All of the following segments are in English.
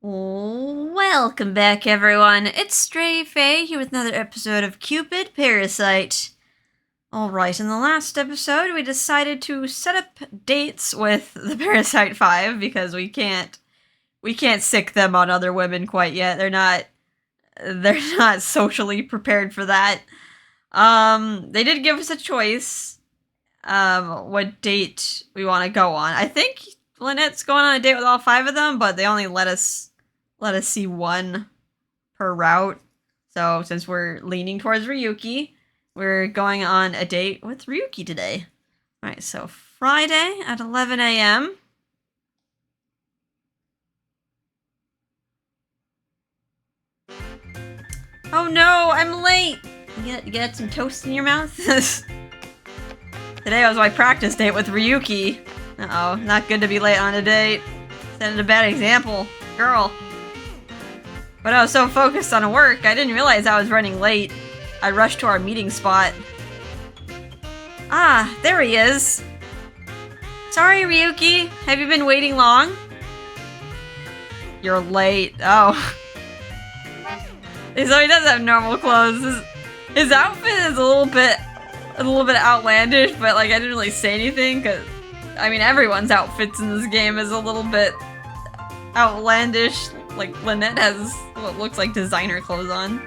Welcome back, everyone. It's Stray Faye here with another episode of Cupid, Parasite. Alright, in the last episode, we decided to set up dates with the Parasite 5 because we can't sick them on other women quite yet. They're not socially prepared for that. They did give us a choice, what date we want to go on. I think Lynette's going on a date with all 5 of them, but they only let us see one per route. So since we're leaning towards Ryuki, we're going on a date with Ryuki today. Alright, so Friday at 11 a.m. Oh no, I'm late! You get some toast in your mouth? Today was my practice date with Ryuki. Uh-oh, not good to be late on a date. Setting a bad example. Girl. But I was so focused on work, I didn't realize I was running late. I rushed to our meeting spot. Ah, there he is. Sorry, Ryuki. Have you been waiting long? You're late. Oh. So he does have normal clothes. His outfit is a little bit outlandish, but like I didn't really say anything because I mean everyone's outfits in this game is a little bit outlandish. Like Lynette has what looks like designer clothes on.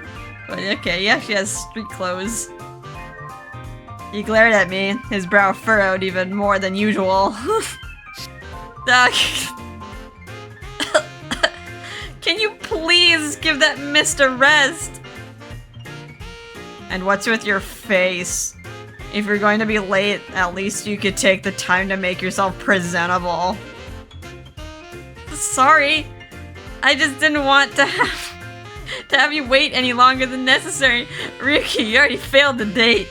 But okay, yeah, she has street clothes. He glared at me, his brow furrowed even more than usual. Can you please give that mist a rest? And what's with your face? If you're going to be late, at least you could take the time to make yourself presentable. Sorry. I just didn't want to have you wait any longer than necessary. Ryuki, you already failed the date.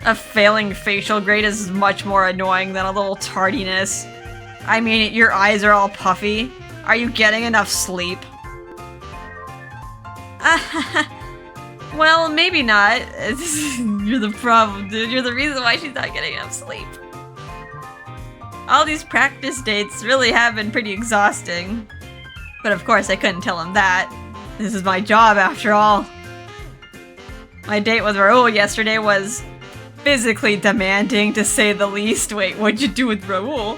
A failing facial grade is much more annoying than a little tardiness. I mean, your eyes are all puffy. Are you getting enough sleep? Well, maybe not. You're the problem, dude. You're the reason why she's not getting enough sleep. All these practice dates really have been pretty exhausting. But of course I couldn't tell him that. This is my job after all. My date with Raoul yesterday was physically demanding to say the least. Wait, what'd you do with Raoul?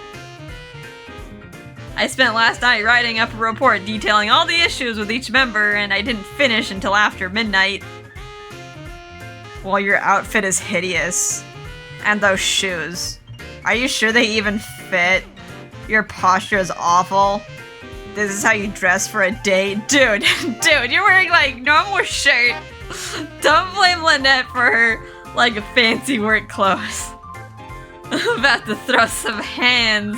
I spent last night writing up a report detailing all the issues with each member and I didn't finish until after midnight. Well, your outfit is hideous. And those shoes. Are you sure they even fit? Your posture is awful. This is how you dress for a date? Dude, you're wearing like normal shirt. Don't blame Lynette for her like fancy work clothes. I'm about to throw some hands.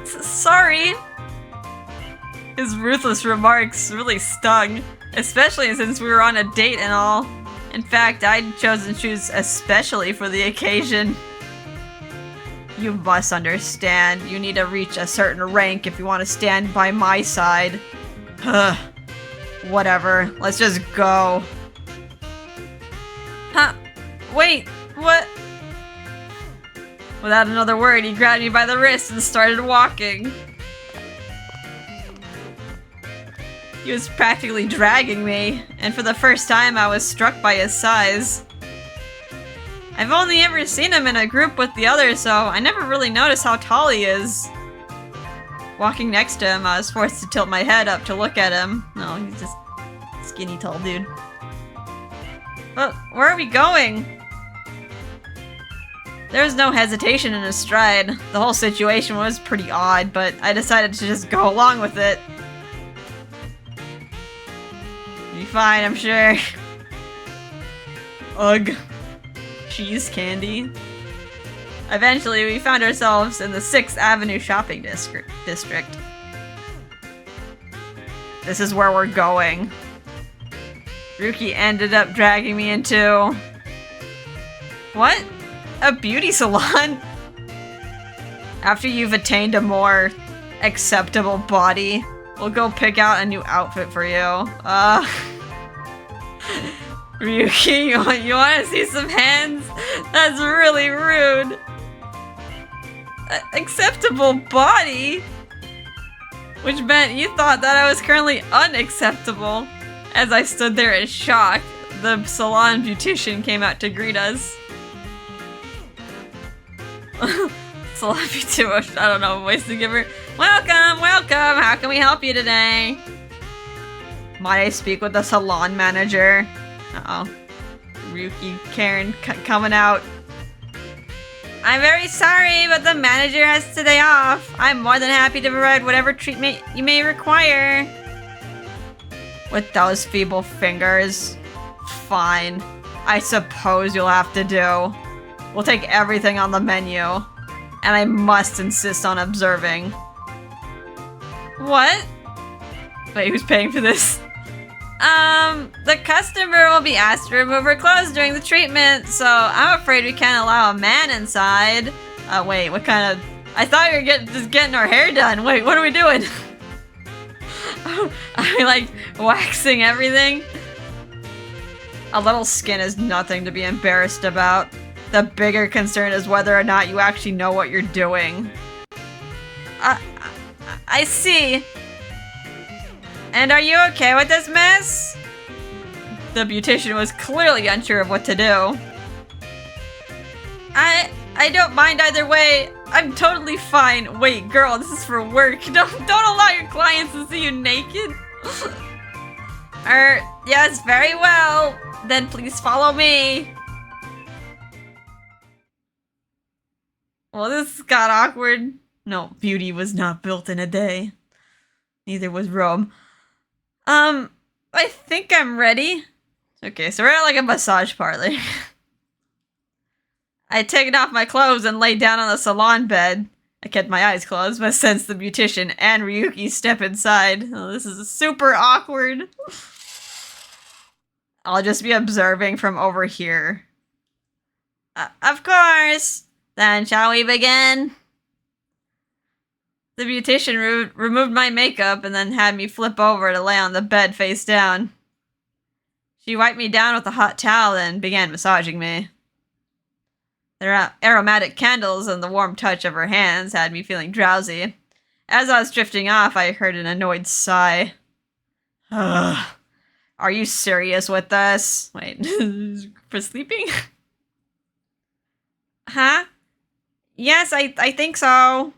Sorry. His ruthless remarks really stung, especially since we were on a date and all. In fact, I'd chosen shoes especially for the occasion. You must understand, you need to reach a certain rank if you want to stand by my side. Ugh. Whatever, let's just go. Huh? Wait, what? Without another word, he grabbed me by the wrist and started walking. He was practically dragging me, and for the first time I was struck by his size. I've only ever seen him in a group with the others, so I never really noticed how tall he is. Walking next to him, I was forced to tilt my head up to look at him. No, he's just a skinny tall dude. But where are we going? There was no hesitation in his stride. The whole situation was pretty odd, but I decided to just go along with it. Be fine, I'm sure. Ugh. Cheese candy. Eventually, we found ourselves in the 6th Avenue shopping district. This is where we're going. Ryuki ended up dragging me into... What? A beauty salon? After you've attained a more acceptable body, we'll go pick out a new outfit for you. Ryuki, you want to see some hands? That's really rude. acceptable body? Which meant you thought that I was currently unacceptable. As I stood there in shock, the salon beautician came out to greet us. Salon beautician, I don't know, voice to give her. Welcome, welcome, how can we help you today? Might I speak with the salon manager? Uh-oh. Ryuki Karen coming out. I'm very sorry, but the manager has today off. I'm more than happy to provide whatever treatment you may require. With those feeble fingers. Fine. I suppose you'll have to do. We'll take everything on the menu. And I must insist on observing. What? Wait, who's paying for this? The customer will be asked to remove her clothes during the treatment, so I'm afraid we can't allow a man inside. Wait, what kind of... I thought we were just getting our hair done. Wait, what are we doing? Are we, like, waxing everything? A little skin is nothing to be embarrassed about. The bigger concern is whether or not you actually know what you're doing. I see. And are you okay with this mess? The beautician was clearly unsure of what to do. I don't mind either way. I'm totally fine. Wait, girl, this is for work. Don't allow your clients to see you naked. Yes, very well. Then please follow me. Well, this got awkward. No, beauty was not built in a day. Neither was Rome. I think I'm ready. Okay, so we're at like a massage parlor. I had taken off my clothes and laid down on the salon bed. I kept my eyes closed, but sensed the beautician and Ryuki step inside. Oh, this is super awkward. I'll just be observing from over here. Of course. Then shall we begin? The beautician removed my makeup and then had me flip over to lay on the bed face down. She wiped me down with a hot towel and began massaging me. The aromatic candles and the warm touch of her hands had me feeling drowsy. As I was drifting off, I heard an annoyed sigh. Ugh. Are you serious with this? Wait, for sleeping? Huh? Yes, I think so.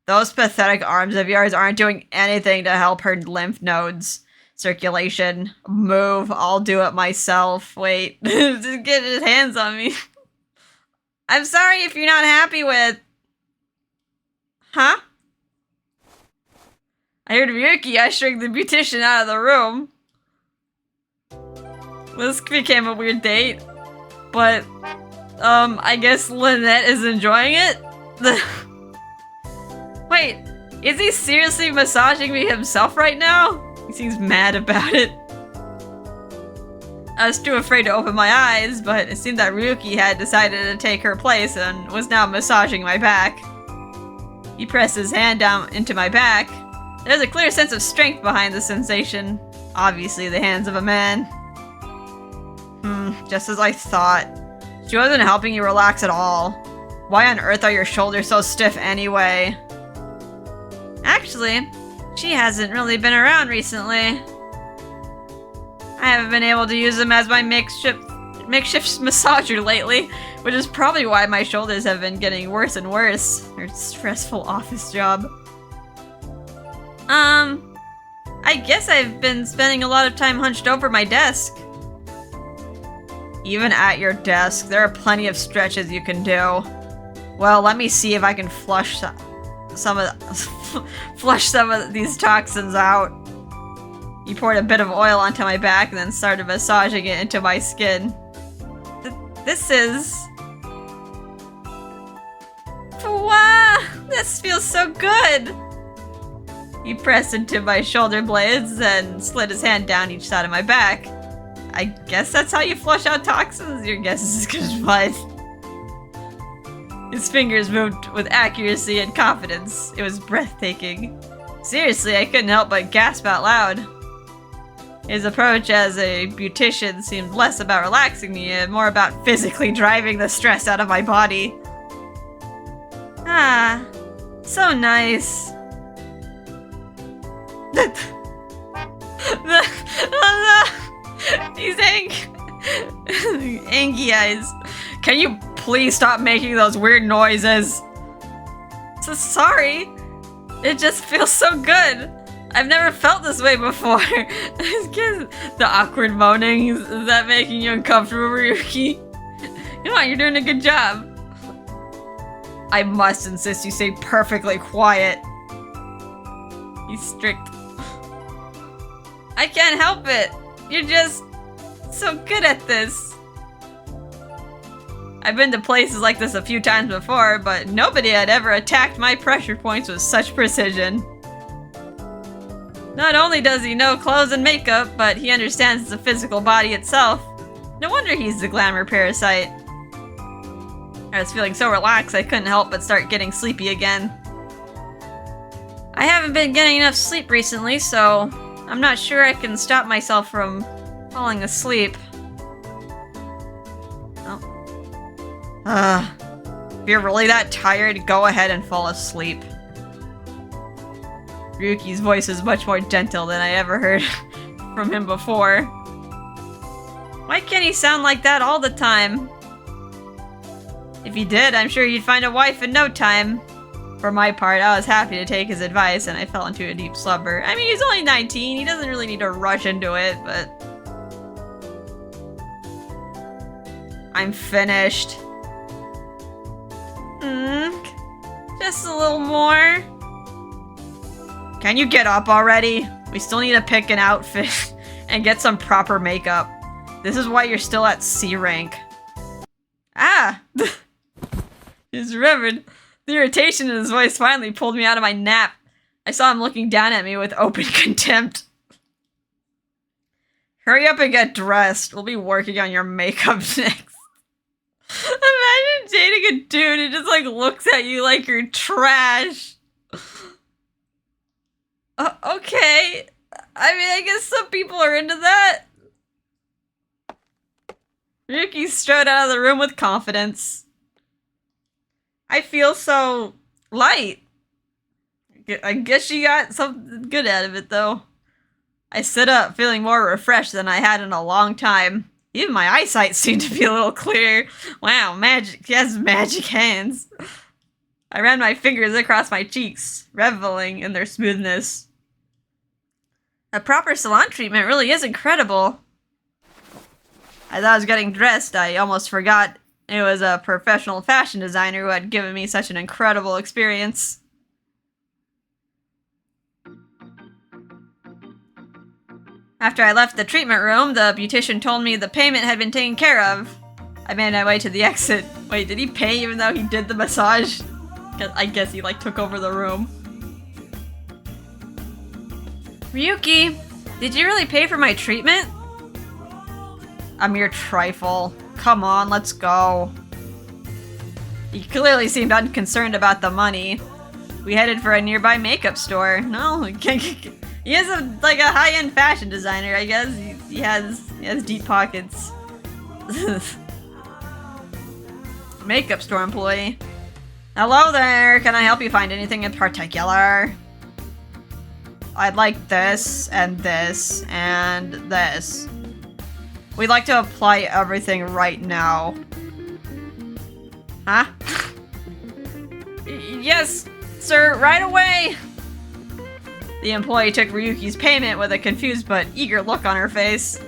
Those pathetic arms of yours aren't doing anything to help her lymph nodes. Circulation. Move. I'll do it myself. Wait. Just get his hands on me. I'm sorry if you're not happy with... Huh? I heard Ryuki ushering the beautician out of the room. This became a weird date. But, I guess Lynette is enjoying it? Wait, is he seriously massaging me himself right now? He seems mad about it. I was too afraid to open my eyes, but it seemed that Ryuki had decided to take her place and was now massaging my back. He pressed his hand down into my back. There's a clear sense of strength behind the sensation. Obviously the hands of a man. Just as I thought. She wasn't helping you relax at all. Why on earth are your shoulders so stiff anyway? Actually, she hasn't really been around recently. I haven't been able to use them as my makeshift massager lately, which is probably why my shoulders have been getting worse and worse. Her stressful office job. I guess I've been spending a lot of time hunched over my desk. Even at your desk, there are plenty of stretches you can do. Well, let me see if I can flush some of these toxins out. He poured a bit of oil onto my back and then started massaging it into my skin. This is... Wow! This feels so good! He pressed into my shoulder blades and slid his hand down each side of my back. I guess that's how you flush out toxins? Your guess is as good as mine. His fingers moved with accuracy and confidence. It was breathtaking. Seriously, I couldn't help but gasp out loud. His approach as a beautician seemed less about relaxing me and more about physically driving the stress out of my body. Ah, so nice. He's angry eyes. Can you please stop making those weird noises? So sorry. It just feels so good. I've never felt this way before. The awkward moaning, is that making you uncomfortable, Ryuki? Come on, you're doing a good job. I must insist you stay perfectly quiet. He's strict. I can't help it. You're just so good at this. I've been to places like this a few times before, but nobody had ever attacked my pressure points with such precision. Not only does he know clothes and makeup, but he understands the physical body itself. No wonder he's the glamour parasite. I was feeling so relaxed I couldn't help but start getting sleepy again. I haven't been getting enough sleep recently, so I'm not sure I can stop myself from falling asleep. If you're really that tired, go ahead and fall asleep. Ryuki's voice is much more gentle than I ever heard from him before. Why can't he sound like that all the time? If he did, I'm sure he'd find a wife in no time. For my part, I was happy to take his advice and I fell into a deep slumber. I mean, he's only 19, he doesn't really need to rush into it, but... I'm finished. Just a little more. Can you get up already? We still need to pick an outfit and get some proper makeup. This is why you're still at C rank. Ah! Just remembered. The irritation in his voice finally pulled me out of my nap. I saw him looking down at me with open contempt. Hurry up and get dressed. We'll be working on your makeup next. Imagine dating a dude who just like looks at you like you're trash. Okay. I mean, I guess some people are into that. Ryuki strode out of the room with confidence. I feel so light. I guess she got something good out of it, though. I stood up, feeling more refreshed than I had in a long time. Even my eyesight seemed to be a little clearer. Wow, magic. He has magic hands. I ran my fingers across my cheeks, reveling in their smoothness. A proper salon treatment really is incredible. As I was getting dressed, I almost forgot it was a professional fashion designer who had given me such an incredible experience. After I left the treatment room, the beautician told me the payment had been taken care of. I made my way to the exit. Wait, did he pay even though he did the massage? I guess he like took over the room. Ryuki, did you really pay for my treatment? A mere trifle. Come on, let's go. He clearly seemed unconcerned about the money. We headed for a nearby makeup store. No, he is a high-end fashion designer, I guess. He has deep pockets. Makeup store employee. Hello there, can I help you find anything in particular? I'd like this, and this, and this. We'd like to apply everything right now. Huh? Yes, sir, right away! The employee took Ryuki's payment with a confused but eager look on her face.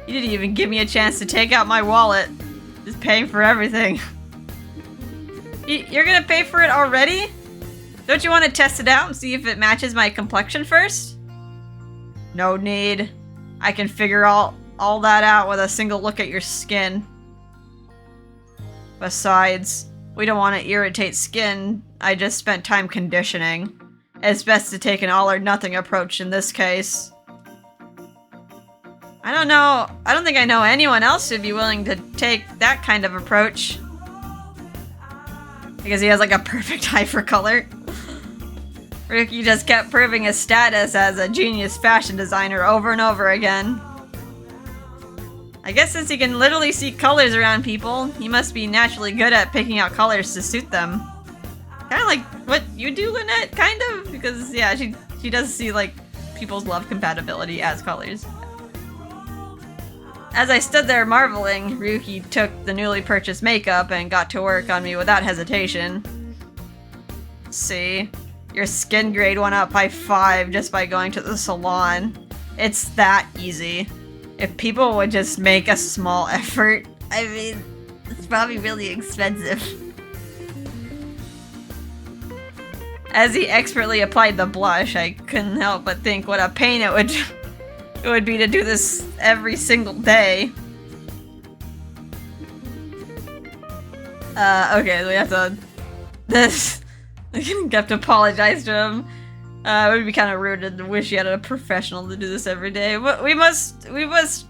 You didn't even give me a chance to take out my wallet. Just paying for everything. You're gonna pay for it already? Don't you want to test it out and see if it matches my complexion first? No need. I can figure all that out with a single look at your skin. Besides, we don't want to irritate skin. I just spent time conditioning. It's best to take an all-or-nothing approach in this case. I don't know. I don't think I know anyone else who'd be willing to take that kind of approach. Because he has like a perfect eye for color. Ryuki just kept proving his status as a genius fashion designer over and over again. I guess since he can literally see colors around people, he must be naturally good at picking out colors to suit them. Kinda like what you do, Lynette, kind of? Because, yeah, she does see, like, people's love compatibility as colors. As I stood there marveling, Ryuki took the newly purchased makeup and got to work on me without hesitation. See? Your skin grade went up by 5 just by going to the salon. It's that easy. If people would just make a small effort, I mean, it's probably really expensive. As he expertly applied the blush, I couldn't help but think what a pain it would be to do this every single day. Okay, we have to... I have to apologize to him. It would be kind of rude to wish he had a professional to do this every day. But we must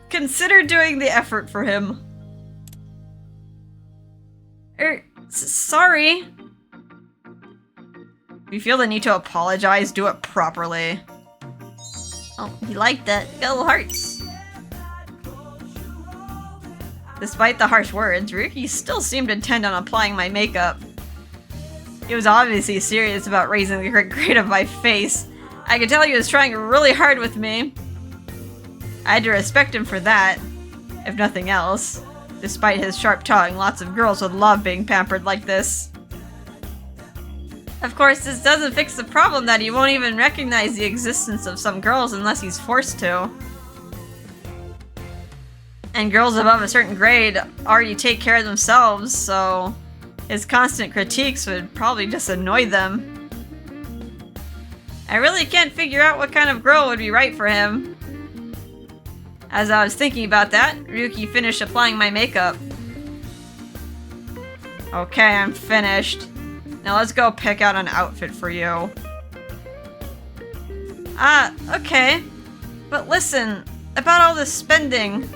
consider doing the effort for him. Sorry. If you feel the need to apologize, do it properly. Oh, he liked that. Got little hearts. Despite the harsh words, Ryuki still seemed intent on applying my makeup. He was obviously serious about raising the grade of my face. I could tell he was trying really hard with me. I had to respect him for that, if nothing else. Despite his sharp tongue, lots of girls would love being pampered like this. Of course, this doesn't fix the problem that he won't even recognize the existence of some girls unless he's forced to. And girls above a certain grade already take care of themselves, so his constant critiques would probably just annoy them. I really can't figure out what kind of girl would be right for him. As I was thinking about that, Ryuki finished applying my makeup. Okay, I'm finished. Now let's go pick out an outfit for you. Okay. But listen, about all this spending.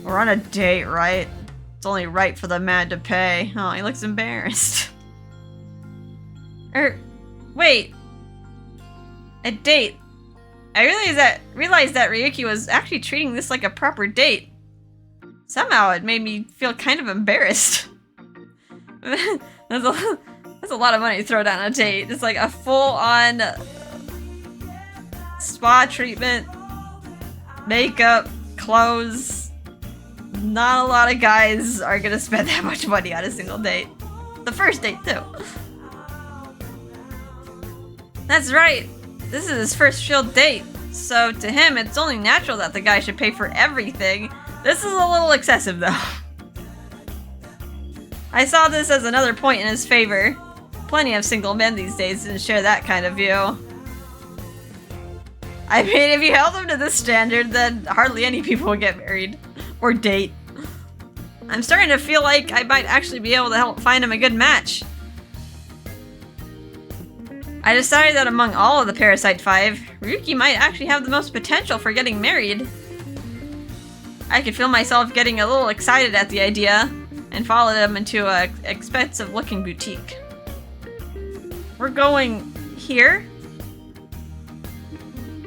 We're on a date, right? It's only right for the man to pay. Oh, he looks embarrassed. Wait. A date. I realized that Ryuki was actually treating this like a proper date. Somehow it made me feel kind of embarrassed. That's a lot of money to throw down on a date. It's like a full-on spa treatment, makeup, clothes. Not a lot of guys are gonna spend that much money on a single date. The first date, too. That's right. This is his first real date. So to him, it's only natural that the guy should pay for everything. This is a little excessive, though. I saw this as another point in his favor. Plenty of single men these days didn't share that kind of view. I mean, if you held them to this standard, then hardly any people would get married. Or date. I'm starting to feel like I might actually be able to help find him a good match. I decided that among all of the Parasite 5, Ryuki might actually have the most potential for getting married. I could feel myself getting a little excited at the idea, and followed him into an expensive-looking boutique. We're going here?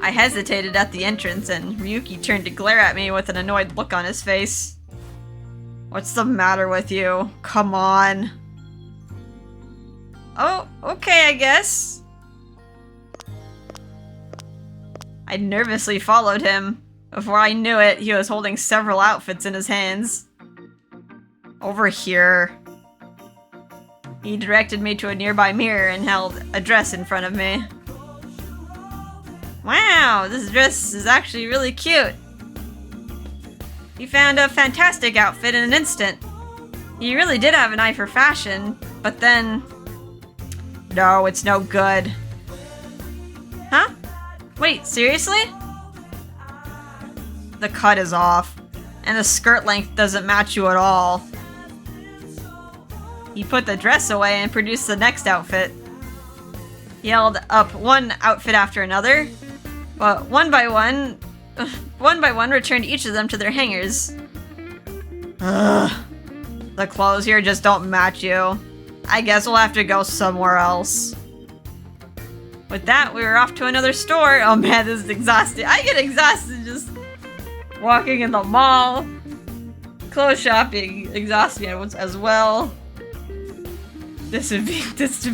I hesitated at the entrance, and Ryuki turned to glare at me with an annoyed look on his face. What's the matter with you? Come on. Oh, okay, I guess. I nervously followed him. Before I knew it, he was holding several outfits in his hands. Over here. He directed me to a nearby mirror and held a dress in front of me. Wow, this dress is actually really cute. He found a fantastic outfit in an instant. He really did have an eye for fashion, but then... No, it's no good. Huh? Wait, seriously? The cut is off, and the skirt length doesn't match you at all. He put the dress away and produced the next outfit. He held up one outfit after another, but one by one returned each of them to their hangers. Ugh. The clothes here just don't match you. I guess we'll have to go somewhere else. With that, we were off to another store. Oh man, this is exhausting. I get exhausted just walking in the mall. Clothes shopping exhausts me as well. This would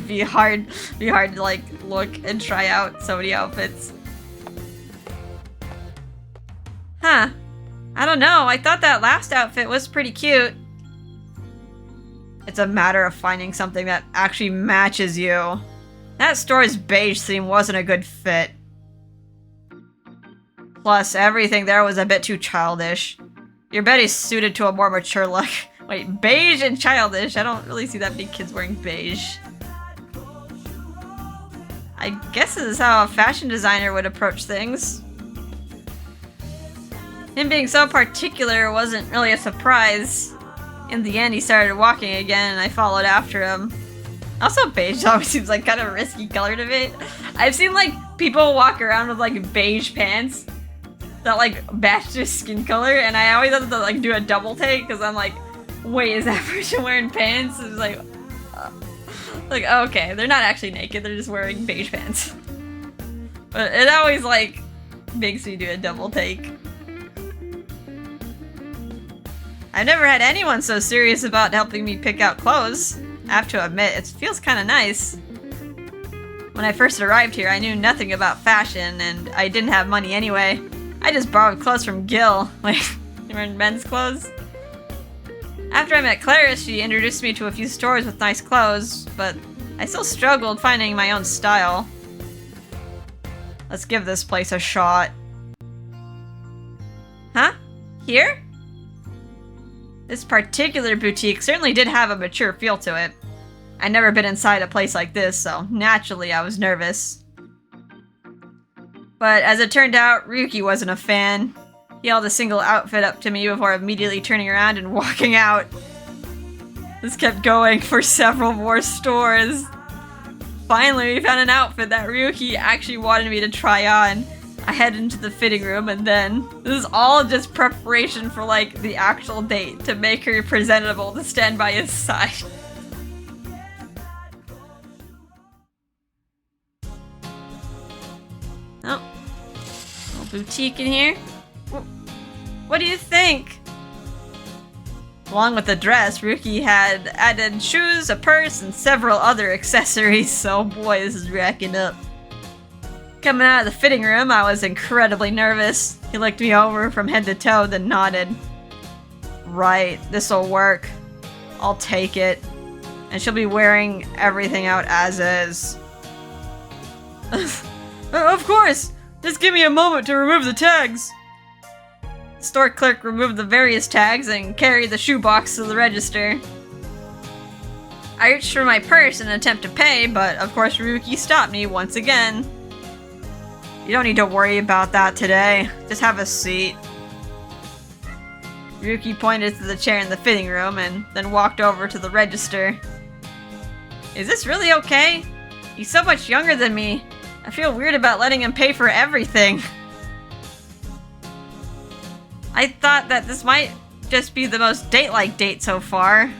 be hard. Be hard to like look and try out so many outfits. Huh. I don't know. I thought that last outfit was pretty cute. It's a matter of finding something that actually matches you. That store's beige theme wasn't a good fit. Plus, everything there was a bit too childish. Your bed is suited to a more mature look. Wait, beige and childish? I don't really see that many kids wearing beige. I guess this is how a fashion designer would approach things. Him being so particular wasn't really a surprise. In the end, he started walking again, and I followed after him. Also, beige always seems like kind of a risky color to me. I've seen like people walk around with like beige pants that like match their skin color, and I always have to like do a double take because I'm like, wait, is that person wearing pants? It's like, okay, they're not actually naked; they're just wearing beige pants. But it always like makes me do a double take. I've never had anyone so serious about helping me pick out clothes. I have to admit, it feels kind of nice. When I first arrived here, I knew nothing about fashion, and I didn't have money anyway. I just borrowed clothes from Gil. Like, you wearing men's clothes? After I met Clarice, she introduced me to a few stores with nice clothes, but I still struggled finding my own style. Let's give this place a shot. Huh? Here? This particular boutique certainly did have a mature feel to it. I'd never been inside a place like this, so naturally I was nervous. But as it turned out, Ryuki wasn't a fan. He held a single outfit up to me before immediately turning around and walking out. This kept going for several more stores. Finally, we found an outfit that Ryuki actually wanted me to try on. I head into the fitting room, and then this is all just preparation for like the actual date to make her presentable to stand by his side. Oh, little boutique in here. What do you think? Along with the dress, Ryuki had added shoes, a purse, and several other accessories, so boy, this is racking up. Coming out of the fitting room, I was incredibly nervous. He looked me over from head to toe, then nodded. Right, this'll work. I'll take it. And she'll be wearing everything out as is. Of course! Just give me a moment to remove the tags! The store clerk removed the various tags and carried the shoebox to the register. I reached for my purse in an attempt to pay, but of course Ryuki stopped me once again. You don't need to worry about that today. Just have a seat. Ryuki pointed to the chair in the fitting room and then walked over to the register. Is this really okay? He's so much younger than me. I feel weird about letting him pay for everything. I thought that this might just be the most date-like date so far.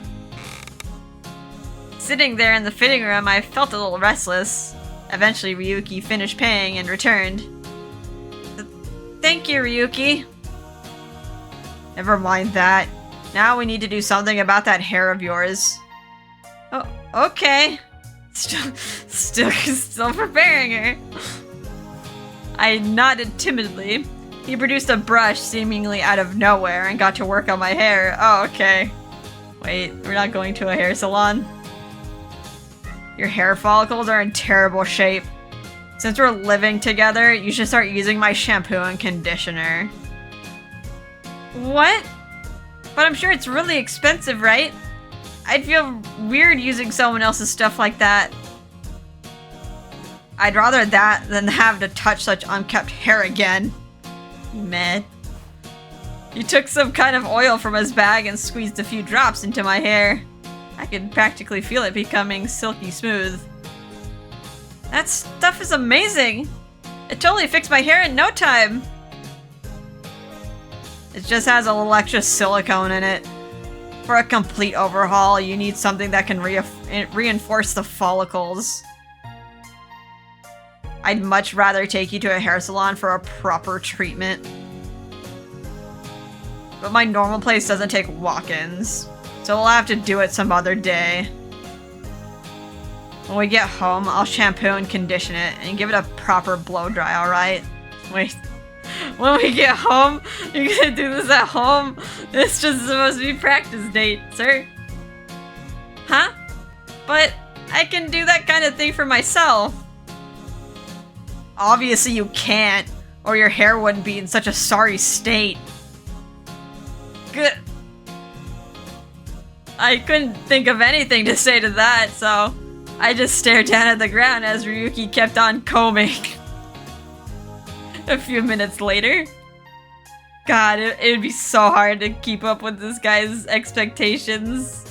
Sitting there in the fitting room, I felt a little restless. Eventually, Ryuki finished paying and returned. Thank you, Ryuki. Never mind that. Now we need to do something about that hair of yours. Oh, okay. Still preparing her. I nodded timidly. He produced a brush seemingly out of nowhere and got to work on my hair. Oh, okay. Wait, we're not going to a hair salon? Your hair follicles are in terrible shape. Since we're living together, you should start using my shampoo and conditioner. What? But I'm sure it's really expensive, right? I'd feel weird using someone else's stuff like that. I'd rather that than have to touch such unkempt hair again. Meh. He took some kind of oil from his bag and squeezed a few drops into my hair. I could practically feel it becoming silky smooth. That stuff is amazing! It totally fixed my hair in no time! It just has a little extra silicone in it. For a complete overhaul, you need something that can reinforce the follicles. I'd much rather take you to a hair salon for a proper treatment. But my normal place doesn't take walk-ins, so we'll have to do it some other day. When we get home, I'll shampoo and condition it and give it a proper blow dry, alright? Wait. When we get home, you're gonna do this at home? It's just supposed to be practice date, sir. Huh? But I can do that kind of thing for myself. Obviously you can't, or your hair wouldn't be in such a sorry state. Good. I couldn't think of anything to say to that, so I just stared down at the ground as Ryuki kept on combing. A few minutes later. God, it would be so hard to keep up with this guy's expectations.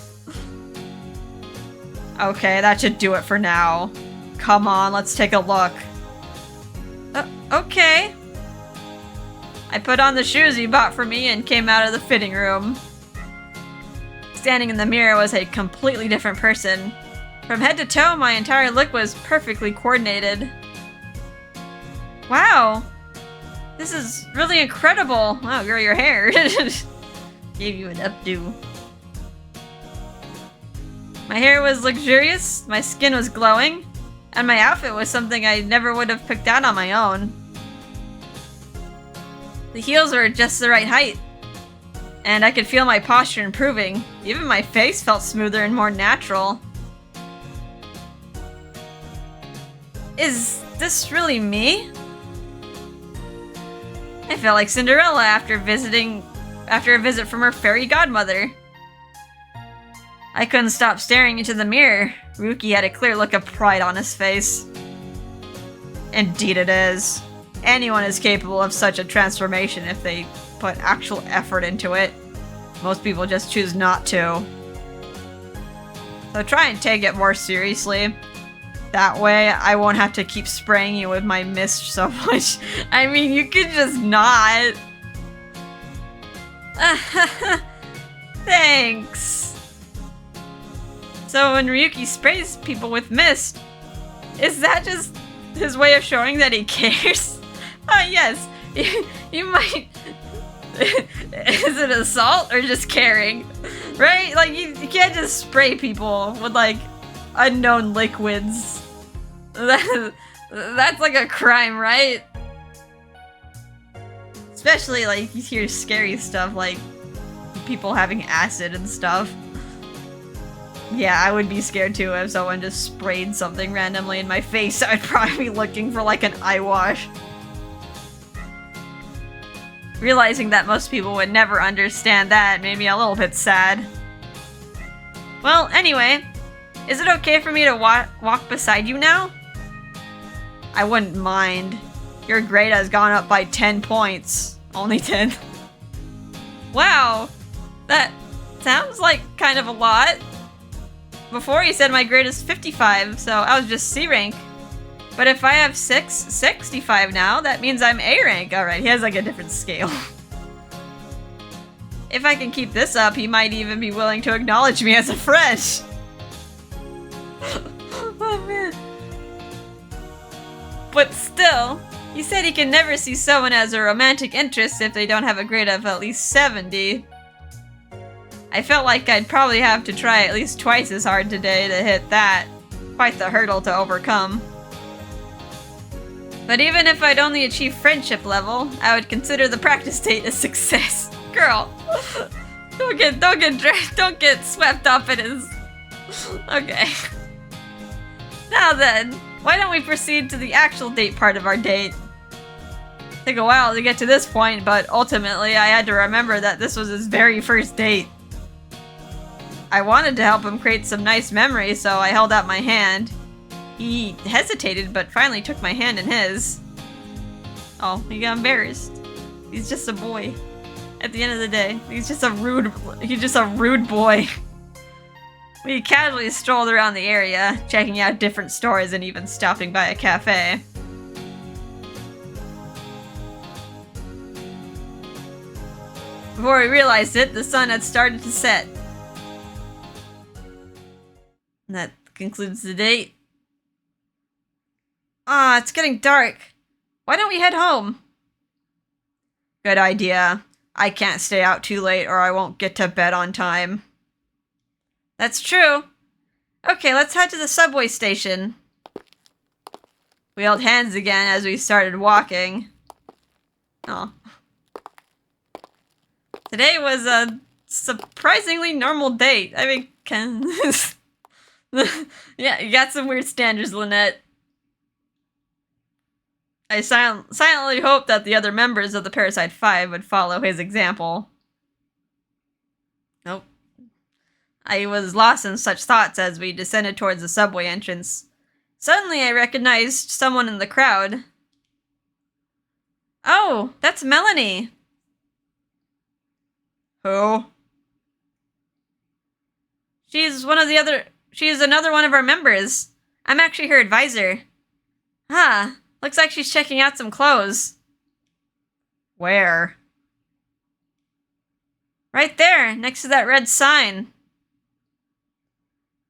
Okay, that should do it for now. Come on, let's take a look. Okay. I put on the shoes he bought for me and came out of the fitting room. Standing in the mirror was a completely different person. From head to toe, my entire look was perfectly coordinated. Wow. This is really incredible. Wow, girl, your hair. Gave you an updo. My hair was luxurious, my skin was glowing, and my outfit was something I never would have picked out on my own. The heels were just the right height, and I could feel my posture improving. Even my face felt smoother and more natural. Is this really me? I felt like Cinderella after a visit from her fairy godmother. I couldn't stop staring into the mirror. Ryuki had a clear look of pride on his face. Indeed it is. Anyone is capable of such a transformation if they put actual effort into it. Most people just choose not to. So try and take it more seriously. That way, I won't have to keep spraying you with my mist so much. I mean, you could just not. Thanks. So when Ryuki sprays people with mist, is that just his way of showing that he cares? Yes. You might... Is it assault or just caring? Right? Like, you can't just spray people with, like, unknown liquids. That's like a crime, right? Especially, like, you hear scary stuff, like people having acid and stuff. Yeah, I would be scared too if someone just sprayed something randomly in my face. I'd probably be looking for, like, an eye wash. Realizing that most people would never understand that made me a little bit sad. Well, anyway, is it okay for me to walk beside you now? I wouldn't mind. Your grade has gone up by 10 points. Only 10. Wow! That sounds like kind of a lot. Before he said my grade is 55, so I was just C rank. But if I have 65 now, that means I'm A rank. Alright, he has like a different scale. If I can keep this up, he might even be willing to acknowledge me as a friend. Oh man. But still, he said he can never see someone as a romantic interest if they don't have a grade of at least 70. I felt like I'd probably have to try at least twice as hard today to hit that. Quite the hurdle to overcome. But even if I'd only achieve friendship level, I would consider the practice date a success. Girl, don't get swept up in his... Okay. Now then, why don't we proceed to the actual date part of our date? Took a while to get to this point, but ultimately I had to remember that this was his very first date. I wanted to help him create some nice memories, so I held out my hand. He hesitated, but finally took my hand in his. Oh, he got embarrassed. He's just a boy. At the end of the day, he's just a rude boy. We casually strolled around the area, checking out different stores and even stopping by a cafe. Before we realized it, the sun had started to set. And that concludes the date. Ah, it's getting dark. Why don't we head home? Good idea. I can't stay out too late or I won't get to bed on time. That's true. Okay, let's head to the subway station. We held hands again as we started walking. Oh. Today was a surprisingly normal date. I mean, yeah, you got some weird standards, Lynette. I silently hoped that the other members of the Parasite 5 would follow his example. Nope. I was lost in such thoughts as we descended towards the subway entrance. Suddenly I recognized someone in the crowd. Oh, that's Melanie. Who? She's another one of our members. I'm actually her advisor. Ah, looks like she's checking out some clothes. Where? Right there, next to that red sign.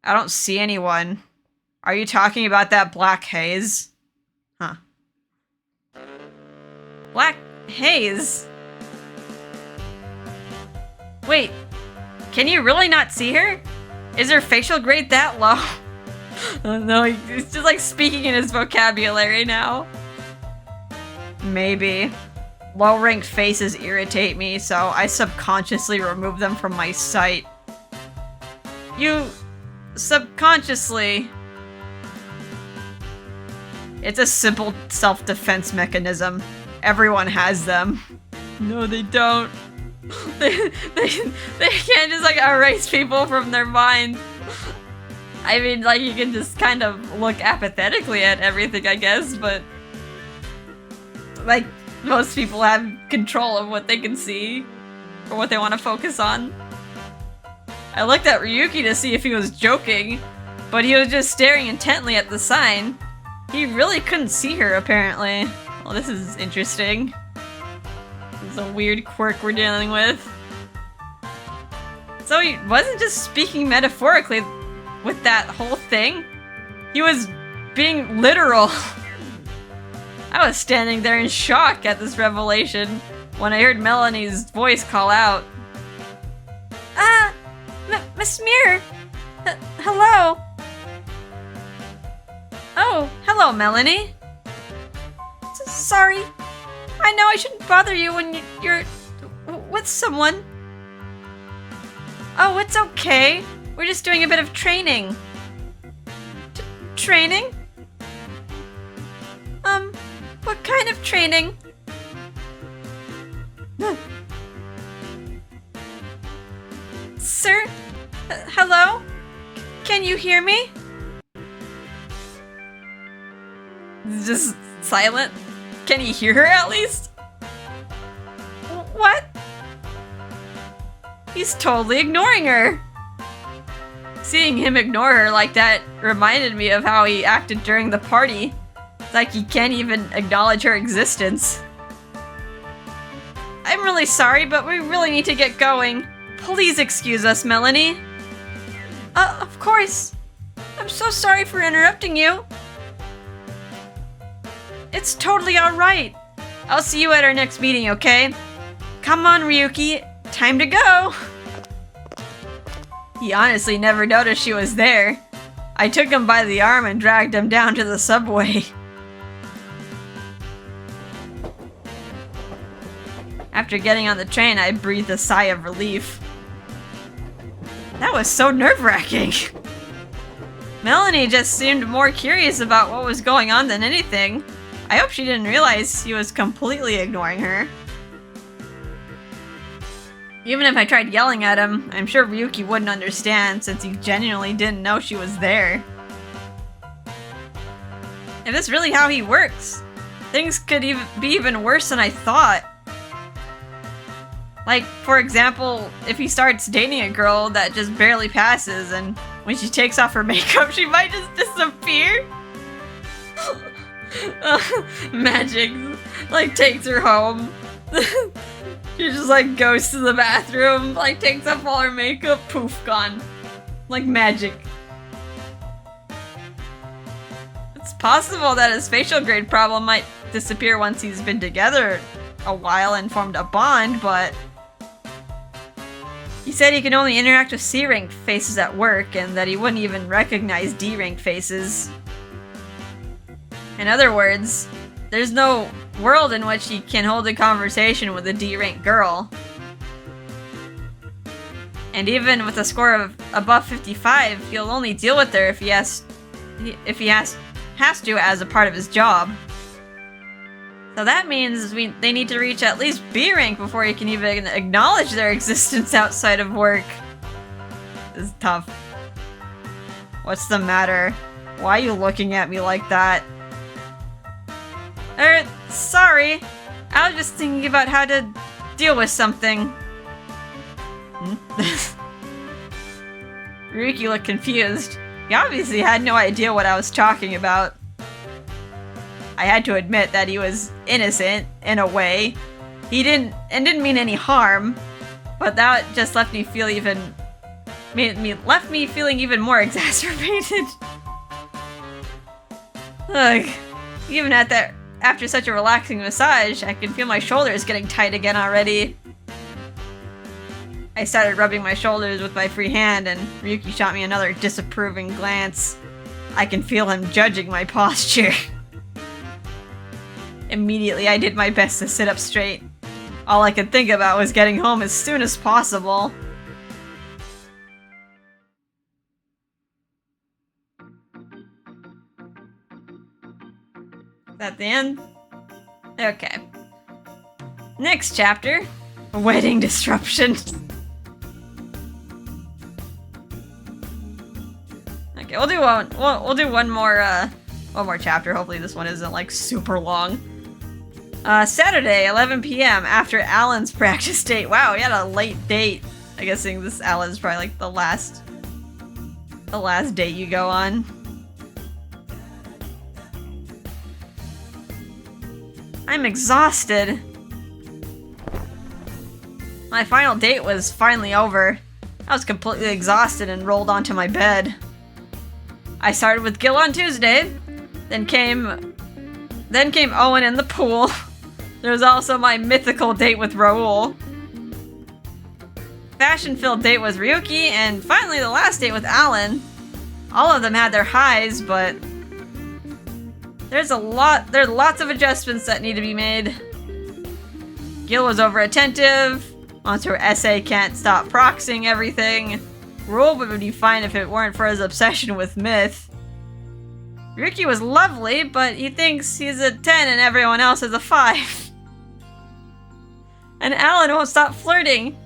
I don't see anyone. Are you talking about that black haze? Huh. Black haze? Wait, can you really not see her? Is her facial grade that low? Oh no, he's just like speaking in his vocabulary now. Maybe. Low-ranked faces irritate me, so I subconsciously remove them from my sight. You... subconsciously... It's a simple self-defense mechanism. Everyone has them. No, they don't. They can't just like erase people from their mind. I mean, like, you can just kind of look apathetically at everything, I guess, but like, most people have control of what they can see or what they want to focus on. I looked at Ryuki to see if he was joking, but he was just staring intently at the sign. He really couldn't see her, apparently. Well, this is interesting. This is a weird quirk we're dealing with. So he wasn't just speaking metaphorically with that whole thing. He was being literal. I was standing there in shock at this revelation when I heard Melanie's voice call out. Ah! Miss Muir! Hello! Oh, hello, Melanie. Sorry. I know I shouldn't bother you when you're with someone. Oh, it's okay. We're just doing a bit of training. Training? What kind of training? Sir? Hello? Can you hear me? Just silent. Can he hear her at least? What? He's totally ignoring her. Seeing him ignore her like that reminded me of how he acted during the party. It's like he can't even acknowledge her existence. I'm really sorry, but we really need to get going. Please excuse us, Melanie. Of course. I'm so sorry for interrupting you. It's totally alright. I'll see you at our next meeting, okay? Come on, Ryuki. Time to go. He honestly never noticed she was there. I took him by the arm and dragged him down to the subway. After getting on the train, I breathed a sigh of relief. That was so nerve-wracking. Melanie just seemed more curious about what was going on than anything. I hope she didn't realize he was completely ignoring her. Even if I tried yelling at him, I'm sure Ryuki wouldn't understand since he genuinely didn't know she was there. If that's really how he works, things could be even worse than I thought. Like, for example, if he starts dating a girl that just barely passes and when she takes off her makeup, she might just disappear. Magic, like, takes her home. She just, like, goes to the bathroom, like, takes off all her makeup, poof, gone. Like magic. possible that his facial grade problem might disappear once he's been together a while and formed a bond, but he said he could only interact with C-rank faces at work and that he wouldn't even recognize D-rank faces. In other words, there's no world in which he can hold a conversation with a D-rank girl. And even with a score of above 55, he'll only deal with her if he has to as a part of his job. So that means they need to reach at least B rank before he can even acknowledge their existence outside of work. This is tough. What's the matter? Why are you looking at me like that? Sorry. I was just thinking about how to deal with something. Ryuki looked confused. He obviously had no idea what I was talking about. I had to admit that he was innocent, in a way. He didn't mean any harm, but that just left me feeling even more exacerbated. Ugh. Even after such a relaxing massage, I can feel my shoulders getting tight again already. I started rubbing my shoulders with my free hand, and Ryuki shot me another disapproving glance. I can feel him judging my posture. Immediately, I did my best to sit up straight. All I could think about was getting home as soon as possible. Is that the end? Okay. Next chapter. Wedding disruption. Okay, we'll do one more chapter. Hopefully this one isn't like super long. Saturday, 11 p.m. after Alan's practice date. Wow, he had a late date. I'm guessing this Alan's probably like the last date you go on. I'm exhausted. My final date was finally over. I was completely exhausted and rolled onto my bed. I started with Gil on Tuesday, then came Owen in the pool. There was also my mythical date with Raoul. Fashion-filled date with Ryuki, and finally the last date with Alan. All of them had their highs, but there's lots of adjustments that need to be made. Gil was over-attentive. Monster SA can't stop proxying everything. Raoul would be fine if it weren't for his obsession with myth. Ryuki was lovely, but he thinks he's a 10 and everyone else is a 5. And Alan won't stop flirting.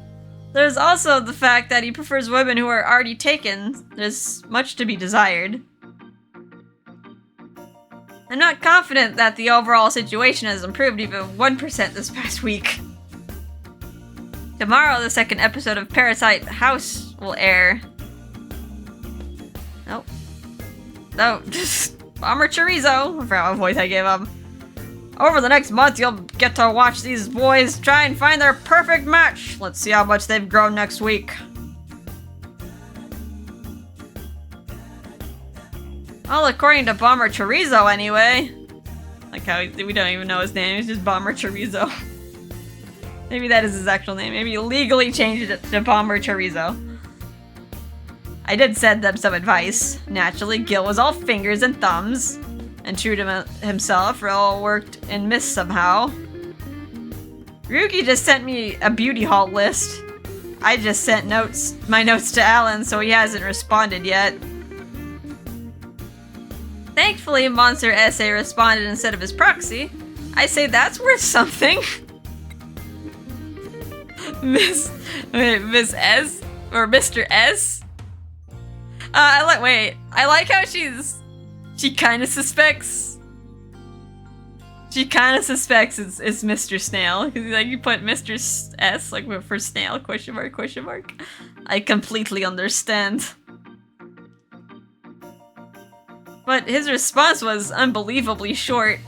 There's also the fact that he prefers women who are already taken. There's much to be desired. I'm not confident that the overall situation has improved even 1% this past week. Tomorrow, the second episode of Parasite House will air. Nope. No, just Bomber Chorizo. I forgot what voice I gave him. Over the next month, you'll get to watch these boys try and find their perfect match. Let's see how much they've grown next week. Well, according to Bomber Chorizo, anyway. Like how we don't even know his name. He's just Bomber Chorizo. Maybe that is his actual name. Maybe he legally changed it to Bomber Chorizo. I did send them some advice. Naturally, Gil was all fingers and thumbs. And true to himself, Raoul worked and missed somehow. Ryuki just sent me a beauty haul list. I just sent my notes to Alan, so he hasn't responded yet. Thankfully, Monster SA responded instead of his proxy. I say that's worth something. Miss S? Or Mr. S? I like how she kind of suspects. She kind of suspects it's Mr. Snail. Like, you put Mr. S, like, for snail, question mark, question mark. I completely understand. But his response was unbelievably short.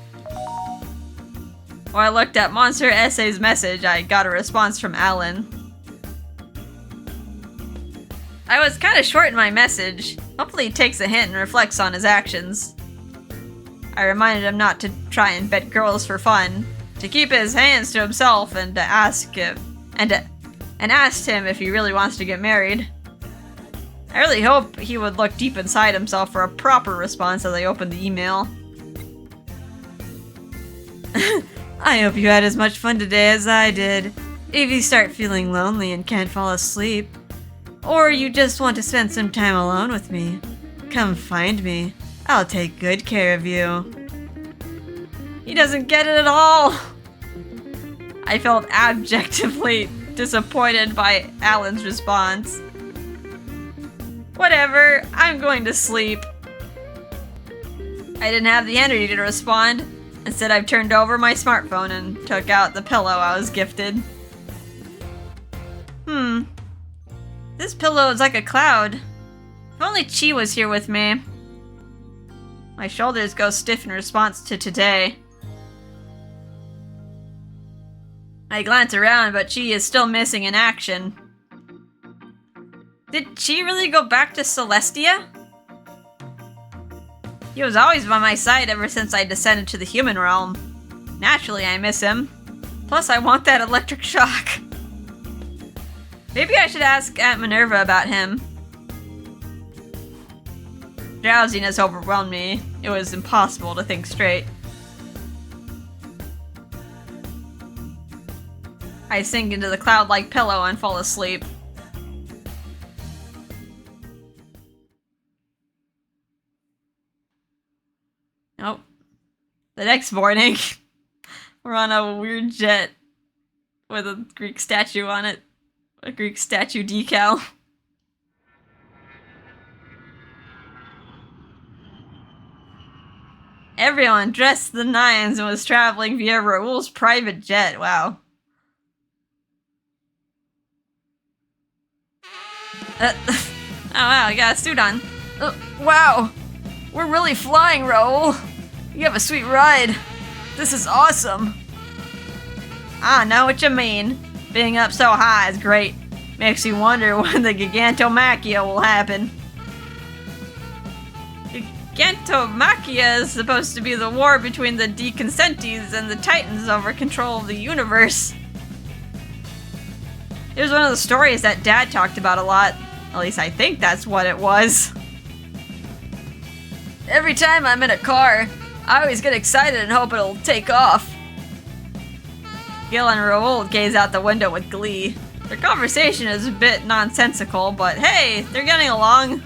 When I looked at Monster SA's message, I got a response from Alan. I was kind of short in my message. Hopefully he takes a hint and reflects on his actions. I reminded him not to try and bet girls for fun, to keep his hands to himself, and to asked him if he really wants to get married. I really hope he would look deep inside himself for a proper response as I opened the email. I hope you had as much fun today as I did. If you start feeling lonely and can't fall asleep, or you just want to spend some time alone with me, come find me. I'll take good care of you. He doesn't get it at all. I felt abjectly disappointed by Alan's response. Whatever, I'm going to sleep. I didn't have the energy to respond. Instead, I've turned over my smartphone and took out the pillow I was gifted. This pillow is like a cloud. If only Chi was here with me. My shoulders go stiff in response to today. I glance around, but Chi is still missing in action. Did Chi really go back to Celestia? He was always by my side ever since I descended to the human realm. Naturally, I miss him. Plus, I want that electric shock. Maybe I should ask Aunt Minerva about him. Drowsiness overwhelmed me. It was impossible to think straight. I sink into the cloud-like pillow and fall asleep. Nope. The next morning, we're on a weird jet with a Greek statue on it. A Greek statue decal. Everyone dressed to the nines and was traveling via Raoul's private jet. Wow. Oh wow, you got a suit on. Wow. We're really flying, Raoul. You have a sweet ride. This is awesome. I know what you mean. Being up so high is great. Makes you wonder when the Gigantomachia will happen. Gigantomachia is supposed to be the war between the Deconsentes and the Titans over control of the universe. It was one of the stories that Dad talked about a lot. At least I think that's what it was. Every time I'm in a car, I always get excited and hope it'll take off. Gil and Raoul gaze out the window with glee. Their conversation is a bit nonsensical, but hey, they're getting along.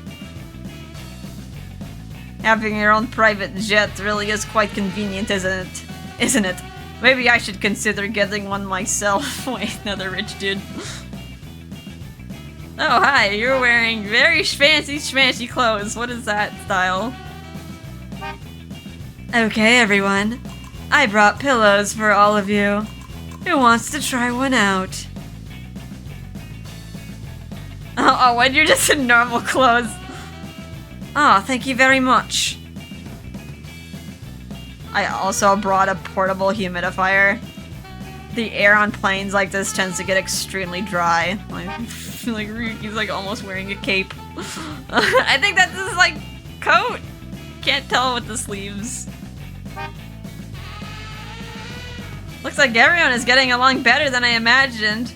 Having your own private jet really is quite convenient, isn't it? Maybe I should consider getting one myself. Wait, another rich dude. Oh, hi, you're wearing very fancy schmancy clothes. What is that style? Okay, everyone. I brought pillows for all of you. Who wants to try one out? Oh, when you're just in normal clothes. Oh, thank you very much. I also brought a portable humidifier. The air on planes like this tends to get extremely dry. Like Ryuki's like almost wearing a cape. I think that's his like coat. Can't tell with the sleeves. Looks like everyone is getting along better than I imagined.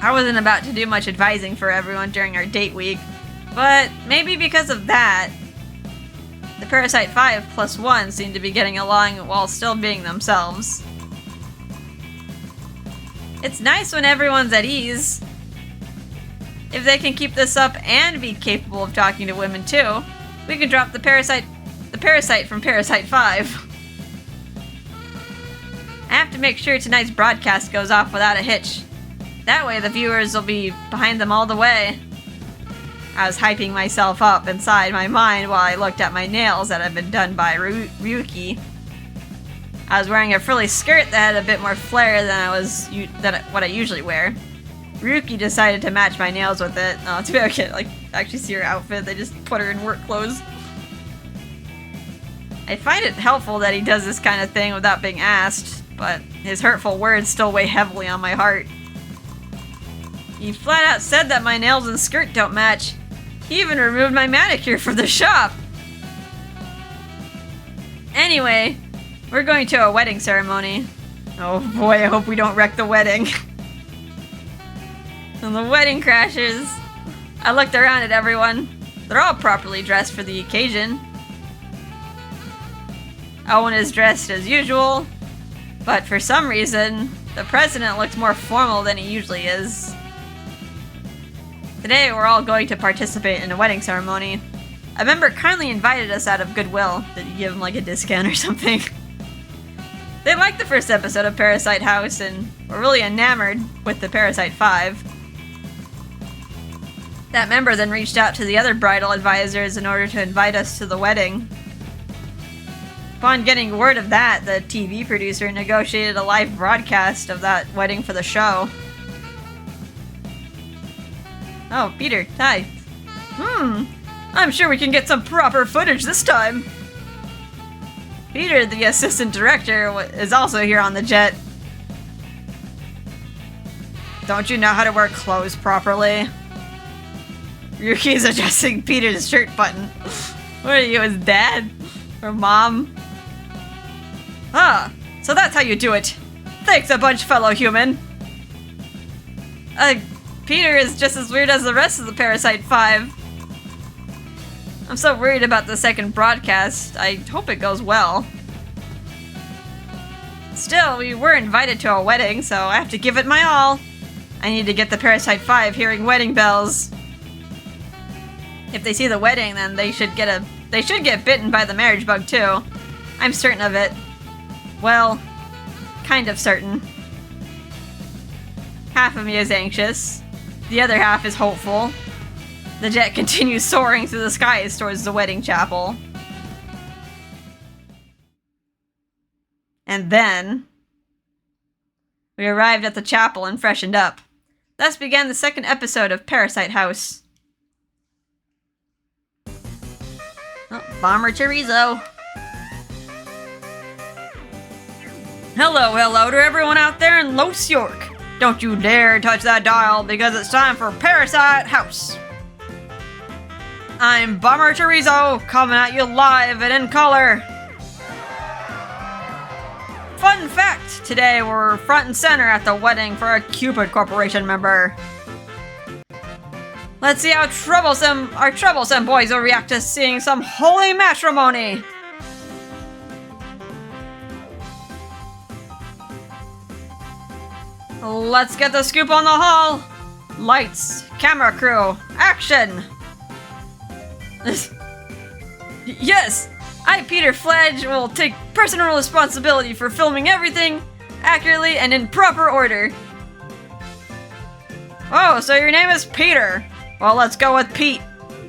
I wasn't about to do much advising for everyone during our date week, but maybe because of that, the Parasite 5 plus 1 seem to be getting along while still being themselves. It's nice when everyone's at ease. If they can keep this up and be capable of talking to women too, we can drop the Parasite from Parasite 5. I have to make sure tonight's broadcast goes off without a hitch. That way the viewers will be behind them all the way. I was hyping myself up inside my mind while I looked at my nails that had been done by Ryuki. I was wearing a frilly skirt that had a bit more flair than what I usually wear. Ryuki decided to match my nails with it. Oh, it's very good. Like, actually see her outfit. They just put her in work clothes. I find it helpful that he does this kind of thing without being asked, but his hurtful words still weigh heavily on my heart. He flat out said that my nails and skirt don't match. He even removed my manicure from the shop. Anyway, we're going to a wedding ceremony. Oh boy, I hope we don't wreck the wedding. And the wedding crashes. I looked around at everyone. They're all properly dressed for the occasion. Owen is dressed as usual, but for some reason, the president looks more formal than he usually is. Today, we're all going to participate in a wedding ceremony. A member kindly invited us out of goodwill. Did you give him like a discount or something? They liked the first episode of Parasite House and were really enamored with the Parasite 5. That member then reached out to the other bridal advisors in order to invite us to the wedding. Upon getting word of that, the TV producer negotiated a live broadcast of that wedding for the show. Oh, Peter, hi. I'm sure we can get some proper footage this time. Peter, the assistant director, is also here on the jet. Don't you know how to wear clothes properly? Ryuki's adjusting Peter's shirt button. What are you, his dad? Or mom? Ah, so that's how you do it. Thanks a bunch, fellow human. Peter is just as weird as the rest of the Parasite 5. I'm so worried about the second broadcast. I hope it goes well. Still, we were invited to a wedding, so I have to give it my all. I need to get the Parasite 5 hearing wedding bells. If they see the wedding, then they should get bitten by the marriage bug too. I'm certain of it. Well, kind of certain. Half of me is anxious. The other half is hopeful. The jet continues soaring through the skies towards the wedding chapel. And then we arrived at the chapel and freshened up. Thus began the second episode of Parasite House. Oh, Bomber Chorizo. Hello to everyone out there in Los York. Don't you dare touch that dial because it's time for Parasite House. I'm Bomber Chorizo, coming at you live and in color. Fun fact, today we're front and center at the wedding for a Cupid Corporation member. Let's see how our troublesome boys will react to seeing some holy matrimony. Let's get the scoop on the hall. Lights, camera crew, action. Yes, I, Peter Fledge, will take personal responsibility for filming everything accurately and in proper order. Oh, so your name is Peter. Well, let's go with Pete.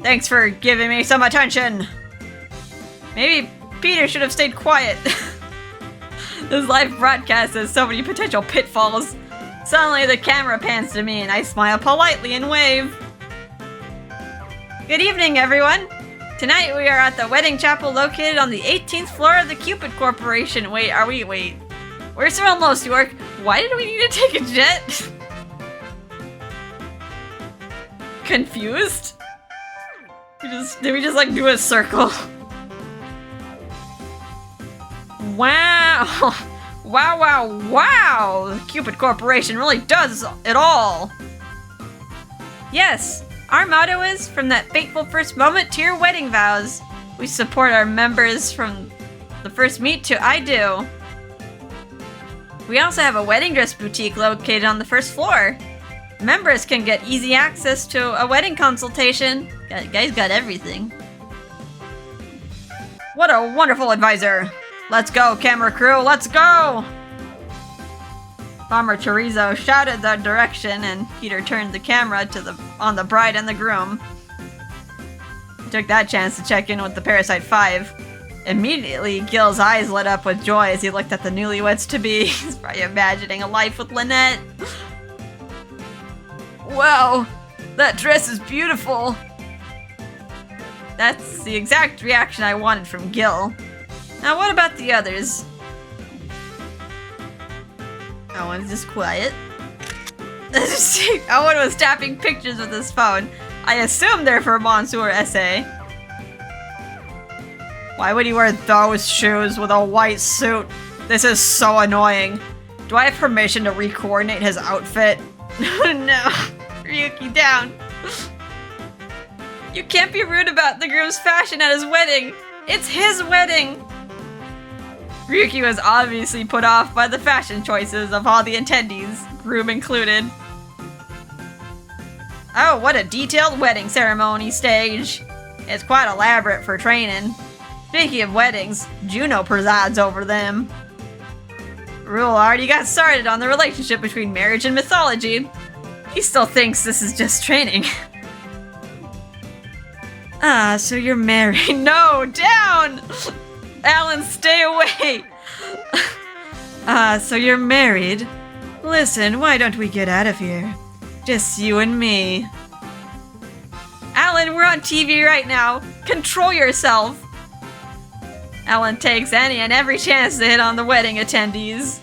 Thanks for giving me some attention. Maybe Peter should have stayed quiet. This live broadcast has so many potential pitfalls. Suddenly the camera pans to me and I smile politely and wave. Good evening, everyone. Tonight we are at the wedding chapel located on the 18th floor of the Cupid Corporation. Wait. We're still in Los York. Why did we need to take a jet? Confused? Did we just like do a circle? Wow! Wow! The Cupid Corporation really does it all! Yes, our motto is, from that fateful first moment to your wedding vows. We support our members from the first meet to I do. We also have a wedding dress boutique located on the first floor. Members can get easy access to a wedding consultation. Guys got everything. What a wonderful advisor! Let's go, camera crew, let's go! Bomber Chorizo shouted the direction and Peter turned the camera on the bride and the groom. He took that chance to check in with the Parasite 5. Immediately, Gil's eyes lit up with joy as he looked at the newlyweds-to-be. He's probably imagining a life with Lynette. Wow, that dress is beautiful. That's the exact reaction I wanted from Gil. Now what about the others? Owen's just quiet. Owen was tapping pictures with his phone. I assume they're for Monsieur S.A. Why would he wear those shoes with a white suit? This is so annoying. Do I have permission to re-coordinate his outfit? No. Ryuki, down. You can't be rude about the groom's fashion at his wedding. It's his wedding. Ryuki was obviously put off by the fashion choices of all the attendees, groom included. Oh, what a detailed wedding ceremony stage. It's quite elaborate for training. Speaking of weddings, Juno presides over them. Rule already got started on the relationship between marriage and mythology. He still thinks this is just training. Ah, so you're married. No, down! Alan, stay away! So you're married? Listen, why don't we get out of here? Just you and me. Alan, we're on TV right now. Control yourself. Alan takes any and every chance to hit on the wedding attendees.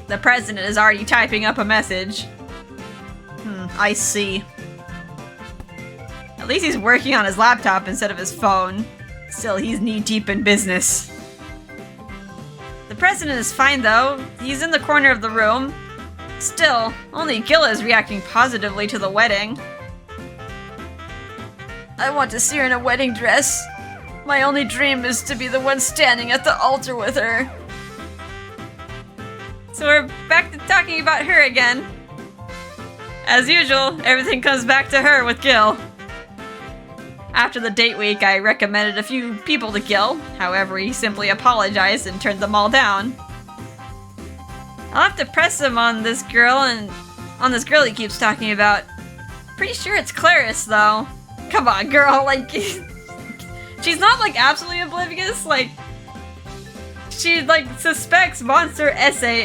The president is already typing up a message. I see. At least he's working on his laptop instead of his phone. Still, he's knee-deep in business. The president is fine, though. He's in the corner of the room. Still, only Gil is reacting positively to the wedding. I want to see her in a wedding dress. My only dream is to be the one standing at the altar with her. So we're back to talking about her again. As usual, everything comes back to her with Gil. After the date week, I recommended a few people to Gil. However, he simply apologized and turned them all down. I'll have to press him on this girl he keeps talking about. Pretty sure it's Clarice, though. Come on, girl, like... She's not, like, absolutely oblivious, like... She, like, suspects Monster Essay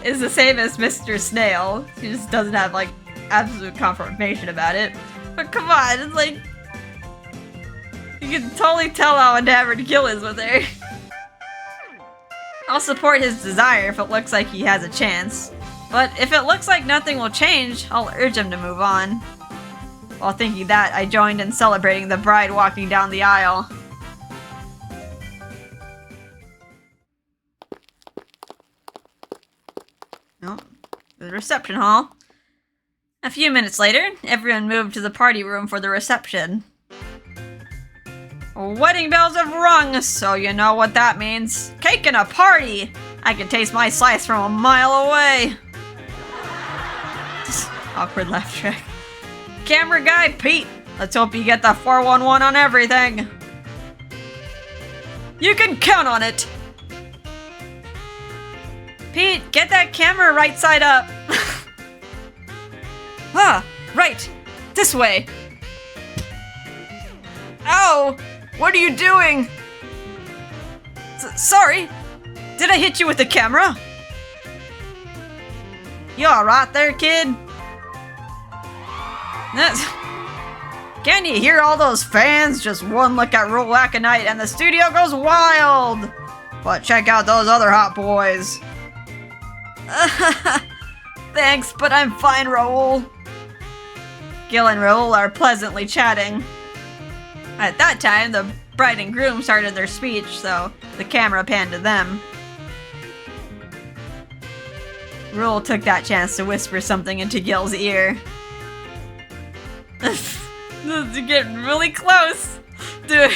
is the same as Mr. Snail. She just doesn't have, like, absolute confirmation about it. But come on, it's like... You can totally tell how enamored Gil is with her. I'll support his desire if it looks like he has a chance. But if it looks like nothing will change, I'll urge him to move on. While thinking that, I joined in celebrating the bride walking down the aisle. Oh, the reception hall. A few minutes later, everyone moved to the party room for the reception. Wedding bells have rung, so you know what that means. Cake and a party! I can taste my slice from a mile away. Just awkward laugh track. Camera guy, Pete. Let's hope you get the 411 on everything. You can count on it. Pete, get that camera right side up. Right. This way. Ow! What are you doing? Sorry. Did I hit you with the camera? You alright there, kid? Can you hear all those fans? Just one look at Raoul Aconite and the studio goes wild! But check out those other hot boys. Thanks, but I'm fine, Raoul. Gil and Raoul are pleasantly chatting. At that time, the bride and groom started their speech, so the camera panned to them. Raoul took that chance to whisper something into Gil's ear. This is getting really close. Dude.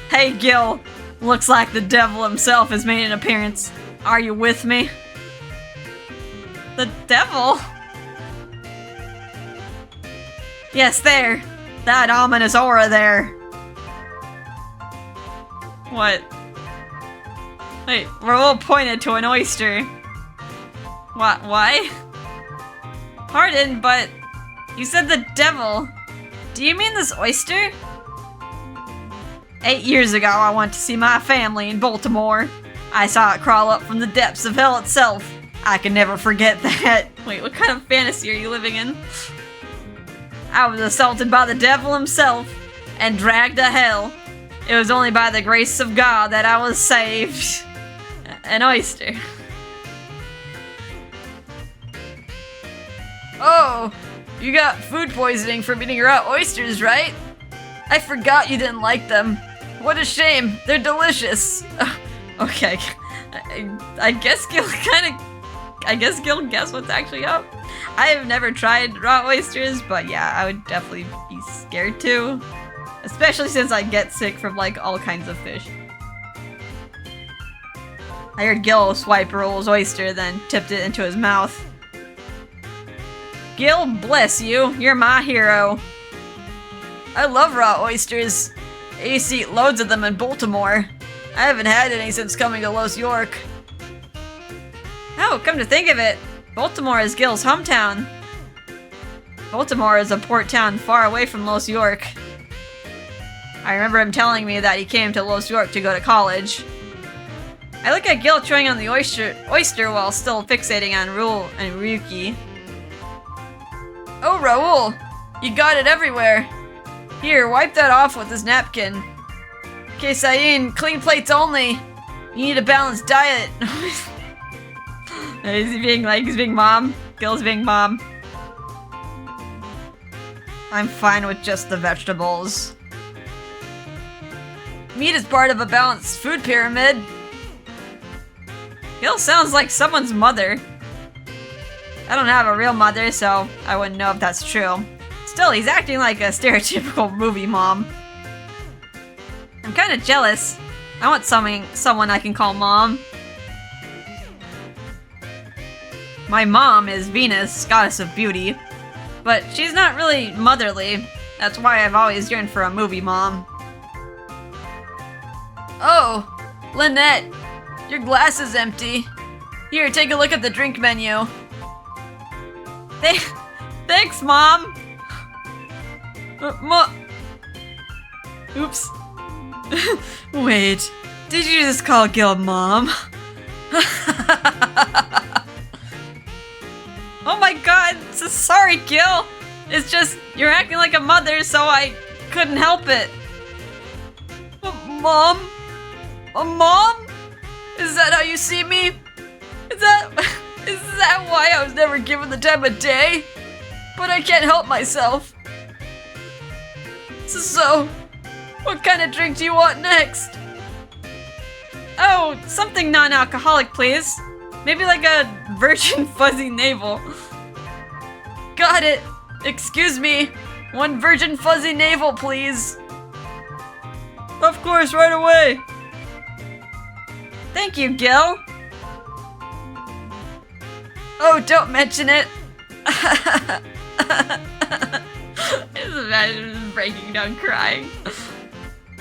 Hey, Gil. Looks like the devil himself has made an appearance. Are you with me? The devil? Yes, there. That ominous aura there. What? Wait, Raoul pointed to an oyster. What? Why? Pardon, but you said the devil. Do you mean this oyster? 8 years ago, I went to see my family in Baltimore. I saw it crawl up from the depths of hell itself. I can never forget that. Wait, what kind of fantasy are you living in? I was assaulted by the devil himself and dragged to hell. It was only by the grace of God that I was saved. An oyster. Oh, you got food poisoning from eating raw oysters, right? I forgot you didn't like them. What a shame. They're delicious. Okay. I guess Gil Gil guessed what's actually up. I have never tried raw oysters, but yeah, I would definitely be scared too. Especially since I get sick from like all kinds of fish. I heard Gil swipe Raoul's oyster, then tipped it into his mouth. Gil, bless you. You're my hero. I love raw oysters. I used to eat loads of them in Baltimore. I haven't had any since coming to Los York. Oh, come to think of it, Baltimore is Gil's hometown. Baltimore is a port town far away from Los York. I remember him telling me that he came to Los York to go to college. I look at Gil chewing on the oyster while still fixating on Raoul and Ryuki. Oh, Raoul! You got it everywhere! Here, wipe that off with this napkin. Kesayin, clean plates only! You need a balanced diet! Is he being mom? Gil's being mom. I'm fine with just the vegetables. Meat is part of a balanced food pyramid. Gil sounds like someone's mother. I don't have a real mother, so I wouldn't know if that's true. Still, he's acting like a stereotypical movie mom. I'm kind of jealous. I want someone I can call mom. My mom is Venus, goddess of beauty, but she's not really motherly. That's why I've always yearned for a movie mom. Oh, Lynette, your glass is empty. Here, take a look at the drink menu. Thanks, Mom! Oops. Wait, did you just call Gil Mom? Oh my god, so sorry, Gil! It's just, you're acting like a mother, so I couldn't help it. Mom? Mom? Is that how you see me? Is that why I was never given the time of day? But I can't help myself. So, what kind of drink do you want next? Oh, something non-alcoholic, please. Maybe like a virgin fuzzy navel. Got it. Excuse me. One virgin fuzzy navel, please. Of course, right away. Thank you, Gil. Oh, don't mention it. Just imagine just breaking down crying.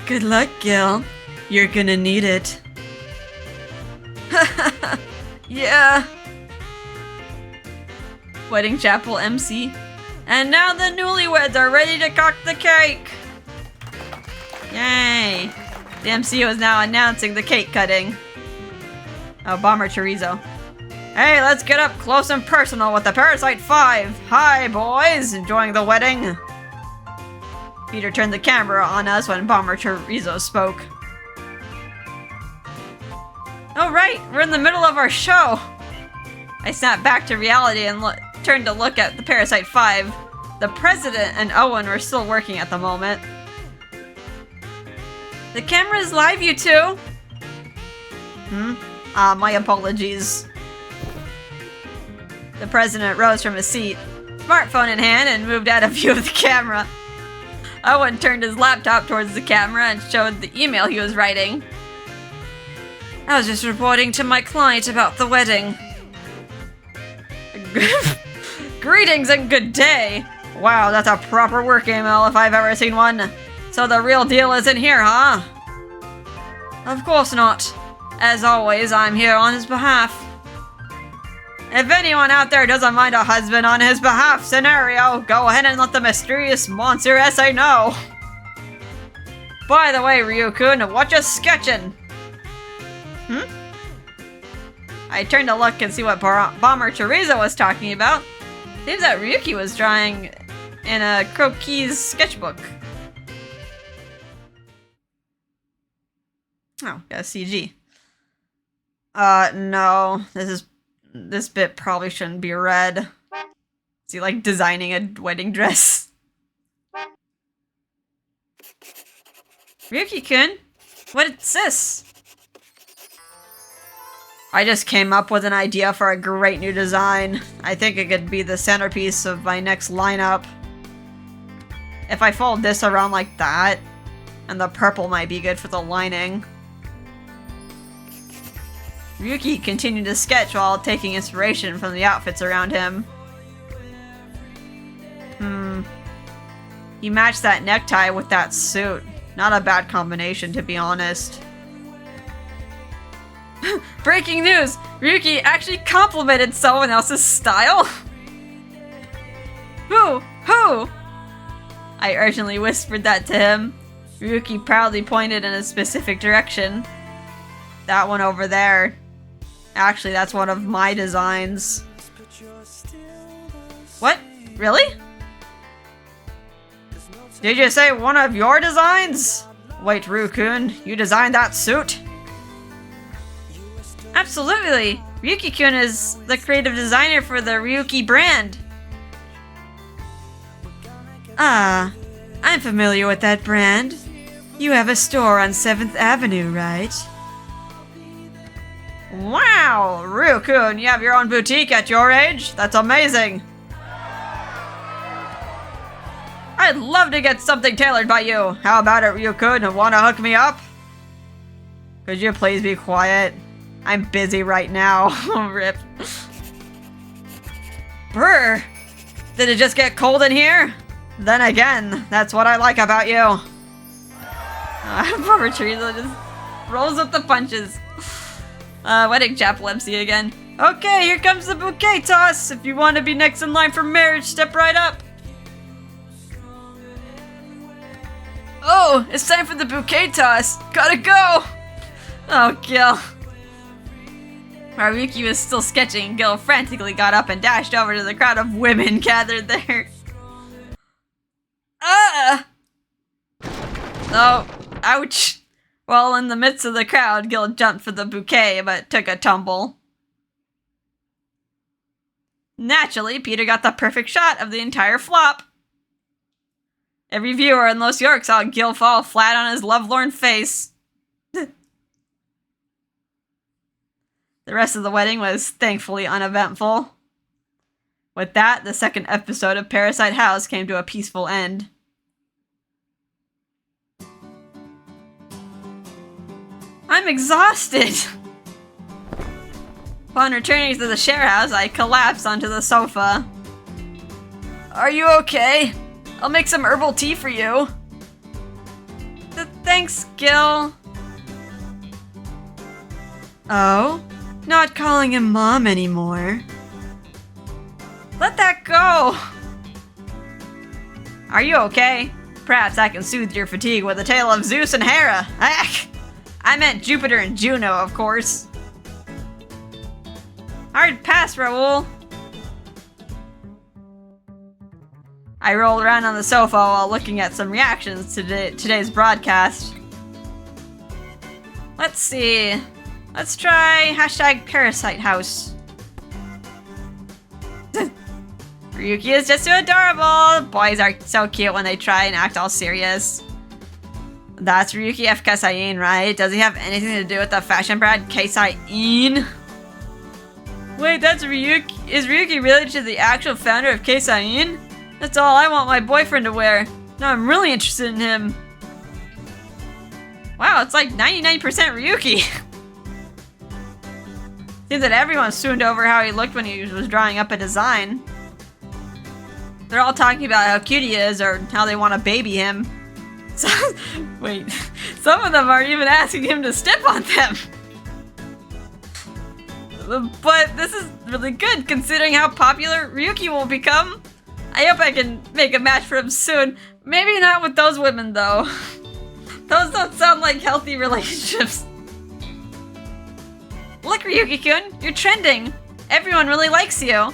Good luck, Gil. You're gonna need it. Yeah. Wedding chapel MC. And now the newlyweds are ready to cut the cake. Yay. The MC was now announcing the cake cutting. Oh, Bomber Chorizo. Hey, let's get up close and personal with the Parasite 5. Hi, boys. Enjoying the wedding? Peter turned the camera on us when Bomber Chorizo spoke. Oh, right. We're in the middle of our show. I snapped back to reality and turned to look at the Parasite 5. The president and Owen were still working at the moment. The camera's live, you two. My apologies. The president rose from his seat, smartphone in hand, and moved out of view of the camera. Owen turned his laptop towards the camera and showed the email he was writing. I was just reporting to my client about the wedding. Greetings and good day. Wow, that's a proper work email if I've ever seen one. So the real deal isn't here, huh? Of course not. As always, I'm here on his behalf. If anyone out there doesn't mind a husband on his behalf scenario, go ahead and let the mysterious monster essay know. By the way, Ryukun, what you sketching? I turned to look and see what Bomber Chorizo was talking about. Seems that Ryuki was drawing in a croquis sketchbook. Oh, got a CG. No. This bit probably shouldn't be read. Is he like designing a wedding dress? Ryuki-kun, what's this? I just came up with an idea for a great new design. I think it could be the centerpiece of my next lineup. If I fold this around like that, and the purple might be good for the lining. Ryuki continued to sketch while taking inspiration from the outfits around him. He matched that necktie with that suit. Not a bad combination, to be honest. Breaking news! Ryuki actually complimented someone else's style? Who? Who? I urgently whispered that to him. Ryuki proudly pointed in a specific direction. That one over there. Actually, that's one of my designs. What? Really? Did you say one of your designs? Wait, Ryukun, you designed that suit? Absolutely! Ryuki-kun is the creative designer for the Ryuki brand. Ah, I'm familiar with that brand. You have a store on 7th Avenue, right? Wow! Ryukun, you have your own boutique at your age? That's amazing! I'd love to get something tailored by you. How about it, Ryukun? Wanna hook me up? Could you please be quiet? I'm busy right now. Rip. Brr! Did it just get cold in here? Then again, that's what I like about you. Poor Teresa just rolls with the punches. Wedding chaplaincy again. Okay, here comes the bouquet toss. If you want to be next in line for marriage, step right up. Oh, it's time for the bouquet toss. Gotta go. Oh, Gil. While Ryuki was still sketching, Gil frantically got up and dashed over to the crowd of women gathered there. Oh, ouch. While in the midst of the crowd, Gil jumped for the bouquet, but took a tumble. Naturally, Peter got the perfect shot of the entire flop. Every viewer in Los York saw Gil fall flat on his lovelorn face. The rest of the wedding was thankfully uneventful. With that, the second episode of Parasite House came to a peaceful end. I'm exhausted! Upon returning to the share house, I collapsed onto the sofa. Are you okay? I'll make some herbal tea for you. Thanks, Gil. Oh? Not calling him Mom anymore. Let that go! Are you okay? Perhaps I can soothe your fatigue with a tale of Zeus and Hera. Heck! I meant Jupiter and Juno, of course. Hard pass, Raoul. I rolled around on the sofa while looking at some reactions to today's broadcast. Let's see. Let's try #Parasite House. Ryuki is just too adorable. Boys are so cute when they try and act all serious. That's Ryuki F. Kasaiin, right? Does he have anything to do with the fashion brand Kasaiin? Wait, that's Ryuki? Is Ryuki related to the actual founder of Kasaiin? That's all I want my boyfriend to wear. Now I'm really interested in him. Wow, it's like 99% Ryuki. Seems that everyone swooned over how he looked when he was drawing up a design. They're all talking about how cute he is or how they want to baby him. So, wait, some of them are even asking him to step on them. But this is really good considering how popular Ryuki will become. I hope I can make a match for him soon. Maybe not with those women though. Those don't sound like healthy relationships. Look, Ryuki-kun, you're trending. Everyone really likes you.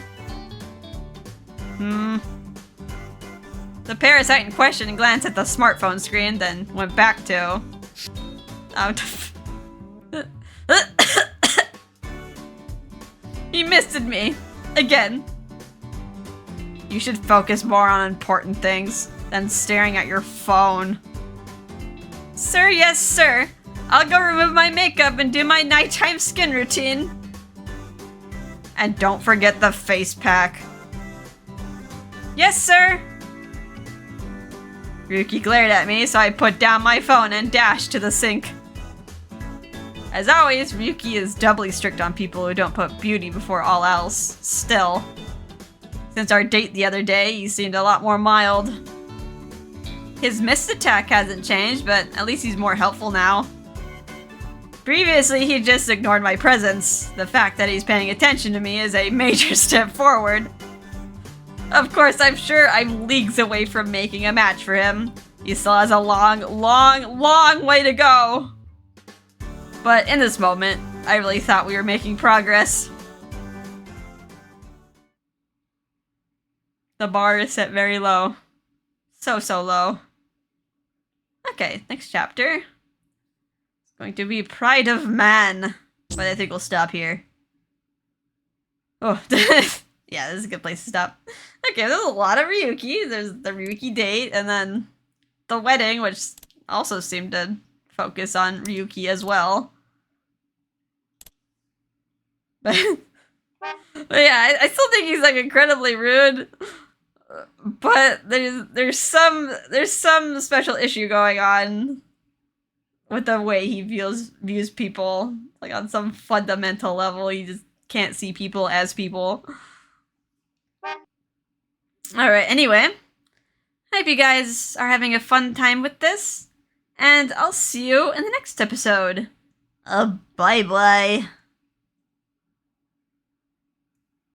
The parasite in question glanced at the smartphone screen, then went back to... He misted me. Again. You should focus more on important things than staring at your phone. Sir, yes, sir. I'll go remove my makeup and do my nighttime skin routine. And don't forget the face pack. Yes, sir. Ryuki glared at me, so I put down my phone and dashed to the sink. As always, Ryuki is doubly strict on people who don't put beauty before all else. Still. Since our date the other day, he seemed a lot more mild. His mist attack hasn't changed, but at least he's more helpful now. Previously, he just ignored my presence. The fact that he's paying attention to me is a major step forward. Of course, I'm sure I'm leagues away from making a match for him. He still has a long way to go. But in this moment, I really thought we were making progress. The bar is set very low. So low. Okay, next chapter. It's going to be Pride of Man. But I think we'll stop here. Oh, yeah, this is a good place to stop. Okay, there's a lot of Ryuki. There's the Ryuki date, and then the wedding, which also seemed to focus on Ryuki as well. But yeah, I still think he's like incredibly rude. But there's some special issue going on with the way he views people. Like on some fundamental level, he just can't see people as people. Alright, anyway. Hope you guys are having a fun time with this. And I'll see you in the next episode. Bye-bye.